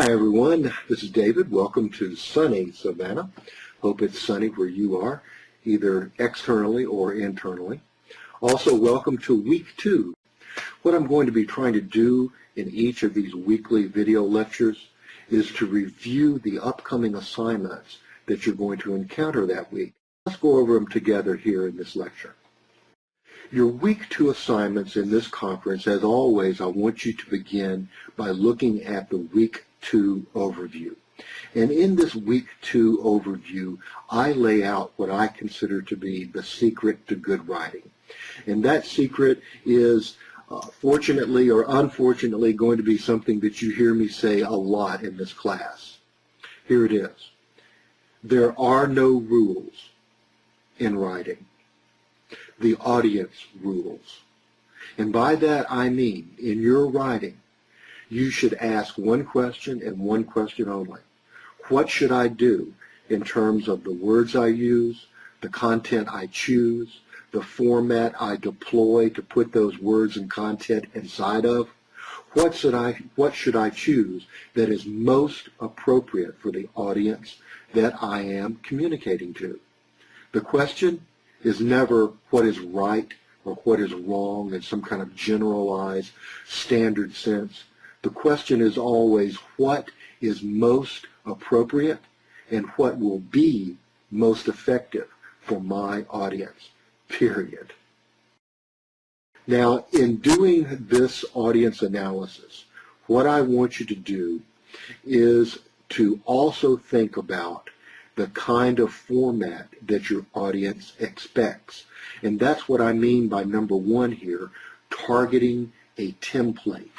Hi everyone, this is David. Welcome to sunny Savannah. Hope it's sunny where you are, either externally or internally. Also, welcome to week 2. What I'm going to be trying to do in each of these weekly video lectures is to review the upcoming assignments that you're going to encounter that week. Let's go over them together here in this lecture. Your week 2 assignments in this conference, as always, I want you to begin by looking at the week 2 overview. And in this week 2 overview, I lay out what I consider to be the secret to good writing. And that secret is, fortunately or unfortunately, going to be something that you hear me say a lot in this class. Here it is. There are no rules in writing. The audience rules. And by that I mean, in your writing, you should ask one question and one question only. What should I do in terms of the words I use, the content I choose, the format I deploy to put those words and content inside of? What should I choose that is most appropriate for the audience that I am communicating to? The question is never what is right or what is wrong in some kind of generalized standard sense. The question is always what is most appropriate and what will be most effective for my audience, period. Now, in doing this audience analysis, what I want you to do is to also think about the kind of format that your audience expects. And that's what I mean by number 1 here, targeting a template.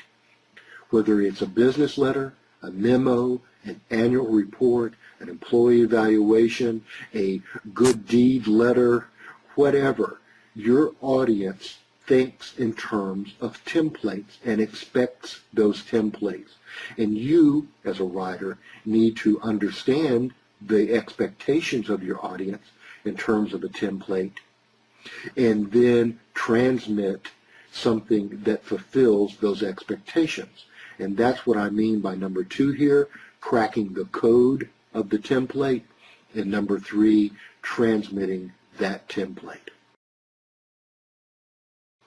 Whether it's a business letter, a memo, an annual report, an employee evaluation, a good deed letter, whatever, your audience thinks in terms of templates and expects those templates. And you, as a writer, need to understand the expectations of your audience in terms of a template and then transmit something that fulfills those expectations. And that's what I mean by number 2 here, cracking the code of the template, and number 3, transmitting that template.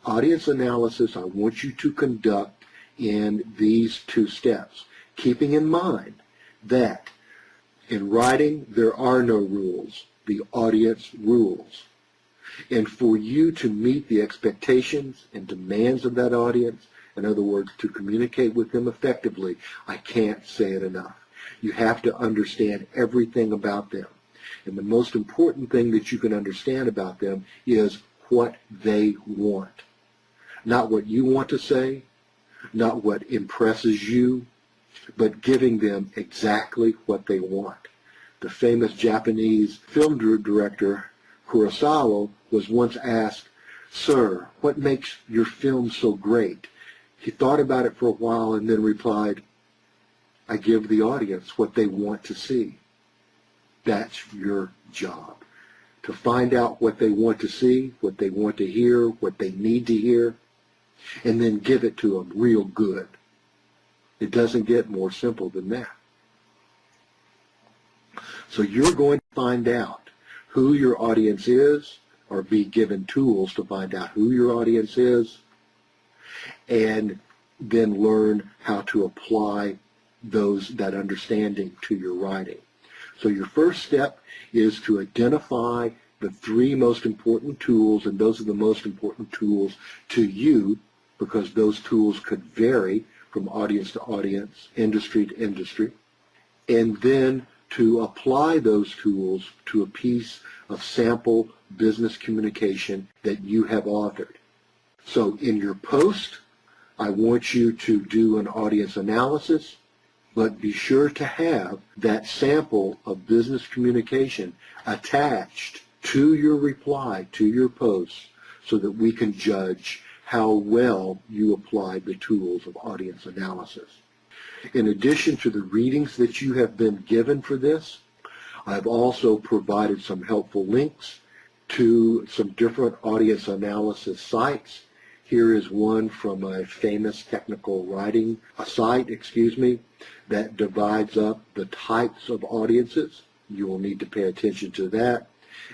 Audience analysis I want you to conduct in these 2 steps, keeping in mind that in writing there are no rules, the audience rules. And for you to meet the expectations and demands of that audience, in other words, to communicate with them effectively, I can't say it enough. You have to understand everything about them. And the most important thing that you can understand about them is what they want. Not what you want to say, not what impresses you, but giving them exactly what they want. The famous Japanese film director Kurosawa was once asked, "Sir, what makes your film so great?" He thought about it for a while and then replied, "I give the audience what they want to see." That's your job, to find out what they want to see, what they want to hear, what they need to hear, and then give it to them real good. It doesn't get more simple than that. So you're going to find out who your audience is, or be given tools to find out who your audience is, and then learn how to apply that understanding to your writing. So your first step is to identify the 3 most important tools, and those are the most important tools to you because those tools could vary from audience to audience, industry to industry, and then to apply those tools to a piece of sample business communication that you have authored. So in your post, I want you to do an audience analysis, but be sure to have that sample of business communication attached to your reply, to your post, so that we can judge how well you applied the tools of audience analysis. In addition to the readings that you have been given for this, I've also provided some helpful links to some different audience analysis sites Here is one from a famous technical writing site, that divides up the types of audiences. You will need to pay attention to that.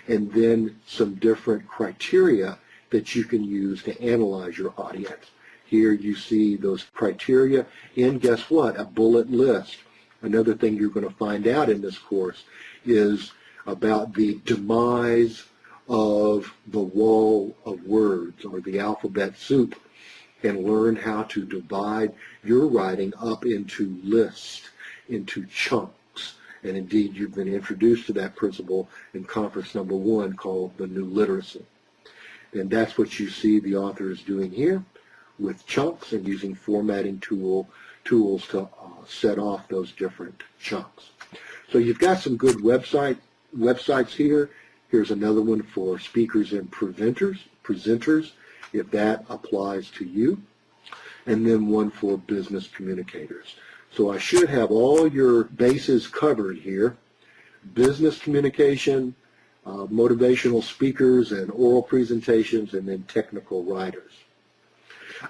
And then some different criteria that you can use to analyze your audience. Here you see those criteria in, guess what, a bullet list. Another thing you're going to find out in this course is about the demise of the wall of words, or the alphabet soup, and learn how to divide your writing up into lists, into chunks. And indeed, you've been introduced to that principle in conference number 1 called the New Literacy. And that's what you see the author is doing here with chunks and using formatting tools to set off those different chunks. So you've got some good websites here. Here's another one for speakers and presenters, if that applies to you. And then one for business communicators. So I should have all your bases covered here. Business communication, motivational speakers and oral presentations, and then technical writers.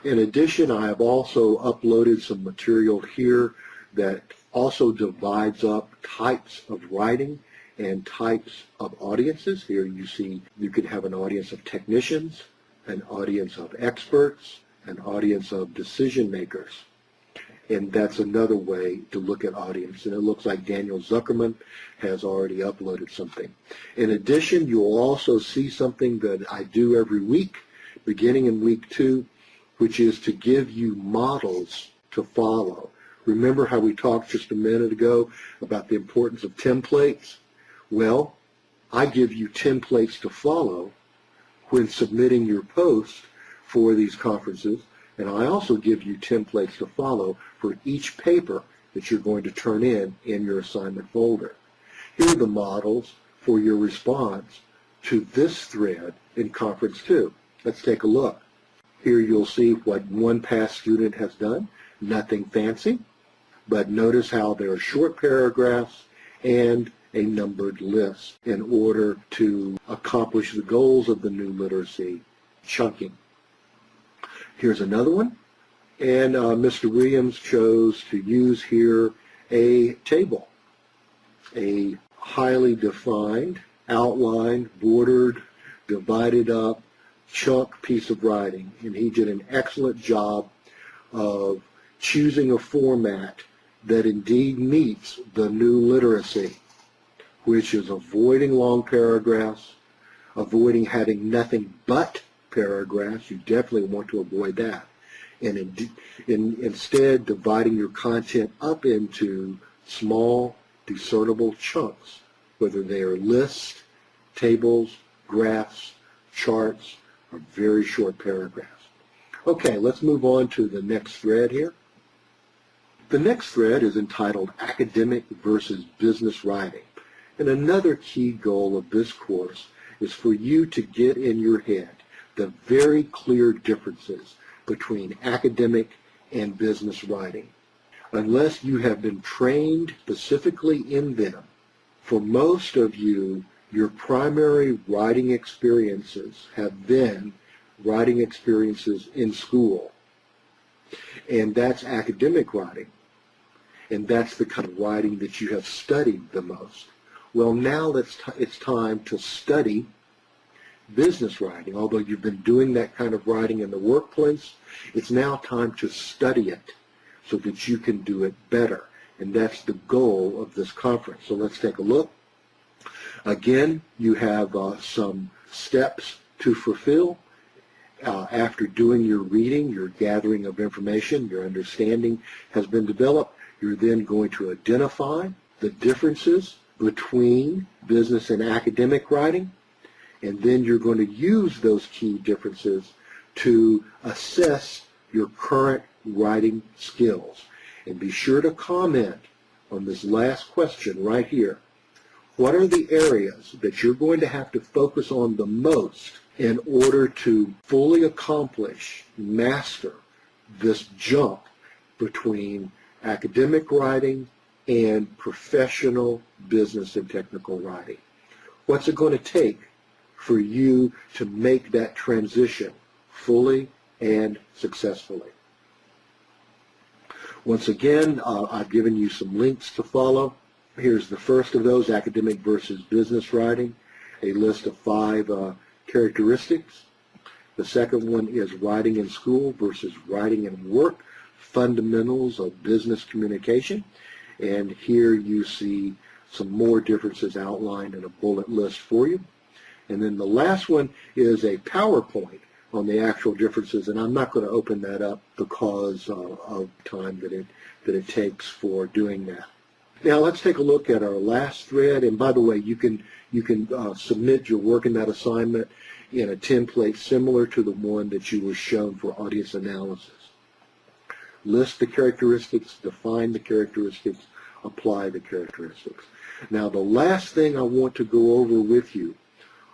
In addition, I have also uploaded some material here that also divides up types of writing and types of audiences. Here you see you could have an audience of technicians, an audience of experts, an audience of decision makers. And that's another way to look at audience. And it looks like Daniel Zuckerman has already uploaded something. In addition, you'll also see something that I do every week, beginning in week 2, which is to give you models to follow. Remember how we talked just a minute ago about the importance of templates? Well, I give you templates to follow when submitting your post for these conferences, and I also give you templates to follow for each paper that you're going to turn in your assignment folder. Here are the models for your response to this thread in Conference 2. Let's take a look. Here you'll see what one past student has done. Nothing fancy, but notice how there are short paragraphs and a numbered list in order to accomplish the goals of the New Literacy chunking. Here's another one, and Mr. Williams chose to use here a table, a highly defined, outlined, bordered, divided up, chunk piece of writing, and he did an excellent job of choosing a format that indeed meets the New Literacy, which is avoiding long paragraphs, avoiding having nothing but paragraphs. You definitely want to avoid that. And instead dividing your content up into small, discernible chunks, whether they are lists, tables, graphs, charts, or very short paragraphs. Okay, let's move on to the next thread here. The next thread is entitled Academic versus Business Writing. And another key goal of this course is for you to get in your head the very clear differences between academic and business writing. Unless you have been trained specifically in them, for most of you, your primary writing experiences have been writing experiences in school. And that's academic writing. And that's the kind of writing that you have studied the most. Well, now it's time to study business writing. Although you've been doing that kind of writing in the workplace, it's now time to study it so that you can do it better. And that's the goal of this conference. So let's take a look. Again, you have some steps to fulfill. After doing your reading, your gathering of information, your understanding has been developed. You're then going to identify the differences between business and academic writing, and then you're going to use those key differences to assess your current writing skills. And be sure to comment on this last question right here. What are the areas that you're going to have to focus on the most in order to fully accomplish, master this jump between academic writing and professional business and technical writing? What's it going to take for you to make that transition fully and successfully. Once again, I've given you some links to follow. Here's the first of those, academic versus business writing, a list of 5 characteristics. The second one is writing in school versus writing in work, fundamentals of business communication. And here you see some more differences outlined in a bullet list for you. And then the last one is a PowerPoint on the actual differences, and I'm not going to open that up because of time that it takes for doing that. Now let's take a look at our last thread. And by the way, you can submit your work in that assignment in a template similar to the one that you were shown for audience analysis. List the characteristics, define the characteristics, apply the characteristics. Now the last thing I want to go over with you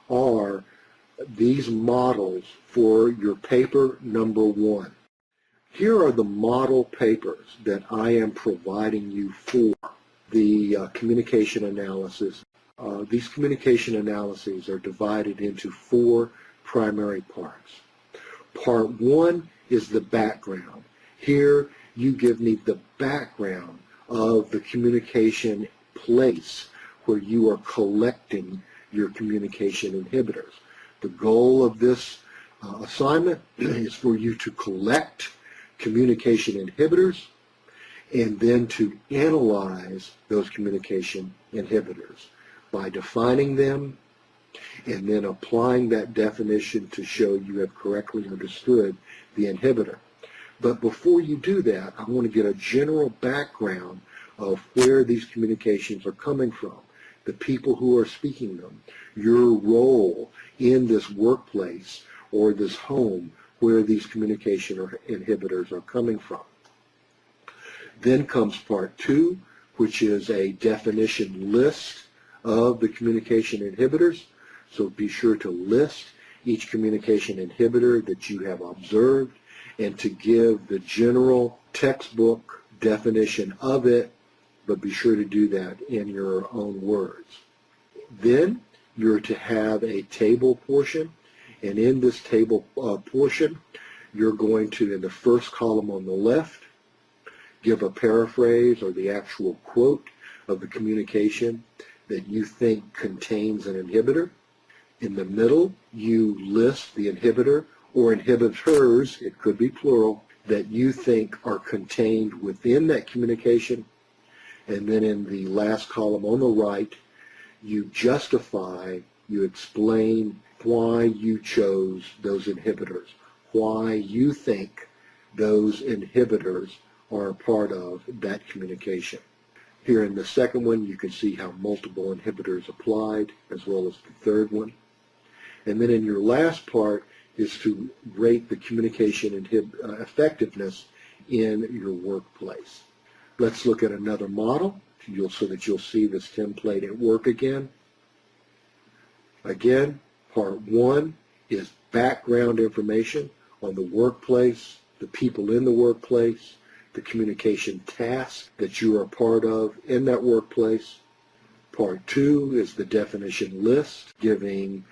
are these models for your paper number 1. Here are the model papers that I am providing you for the communication analysis. These communication analyses are divided into 4 primary parts. Part 1 is the background. Here you give me the background of the communication place where you are collecting your communication inhibitors. The goal of this assignment is for you to collect communication inhibitors and then to analyze those communication inhibitors by defining them and then applying that definition to show you have correctly understood the inhibitor. But before you do that, I want to get a general background of where these communications are coming from, the people who are speaking them, your role in this workplace or this home where these communication inhibitors are coming from. Then comes part 2, which is a definition list of the communication inhibitors. So be sure to list each communication inhibitor that you have observed and to give the general textbook definition of it, but be sure to do that in your own words. Then you're to have a table portion, and in this table portion, you're going to, in the first column on the left, give a paraphrase or the actual quote of the communication that you think contains an inhibitor. In the middle, you list the inhibitor or inhibitors, it could be plural, that you think are contained within that communication. And then in the last column on the right, you justify, you explain why you chose those inhibitors, why you think those inhibitors are a part of that communication. Here in the second one, you can see how multiple inhibitors applied, as well as the third one. And then in your last part is to rate the communication effectiveness in your workplace. Let's look at another model so that you'll see this template at work again. Again, part 1 is background information on the workplace, the people in the workplace, the communication tasks that you are a part of in that workplace. Part 2 is the definition list, giving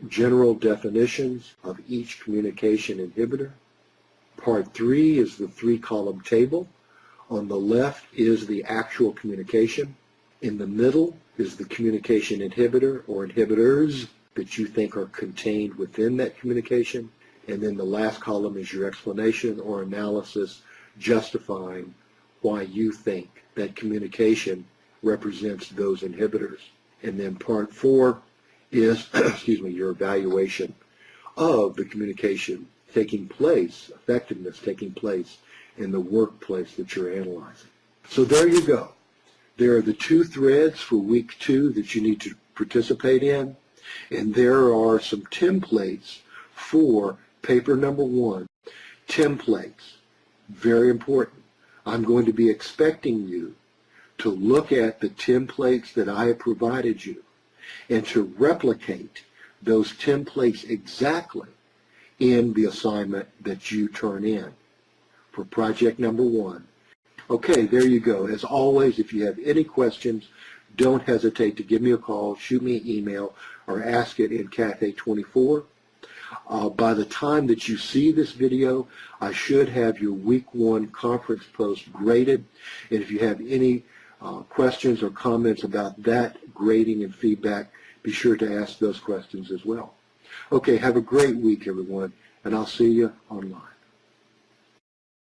general definitions of each communication inhibitor. Part 3 is the 3-column table. On the left is the actual communication. In the middle is the communication inhibitor or inhibitors that you think are contained within that communication. And then the last column is your explanation or analysis justifying why you think that communication represents those inhibitors. And then part 4 is, your evaluation of the communication taking place, effectiveness taking place in the workplace that you're analyzing. So there you go. There are the 2 threads for week 2 that you need to participate in, and there are some templates for paper number 1. Templates, very important. I'm going to be expecting you to look at the templates that I have provided you and to replicate those templates exactly in the assignment that you turn in for project number 1. Okay, there you go. As always, if you have any questions, don't hesitate to give me a call, shoot me an email, or ask it in Cafe 24. By the time that you see this video, I should have your week 1 conference post graded. And if you have any questions or comments about that grading and feedback, be sure to ask those questions as well. Okay, have a great week, everyone, and I'll see you online.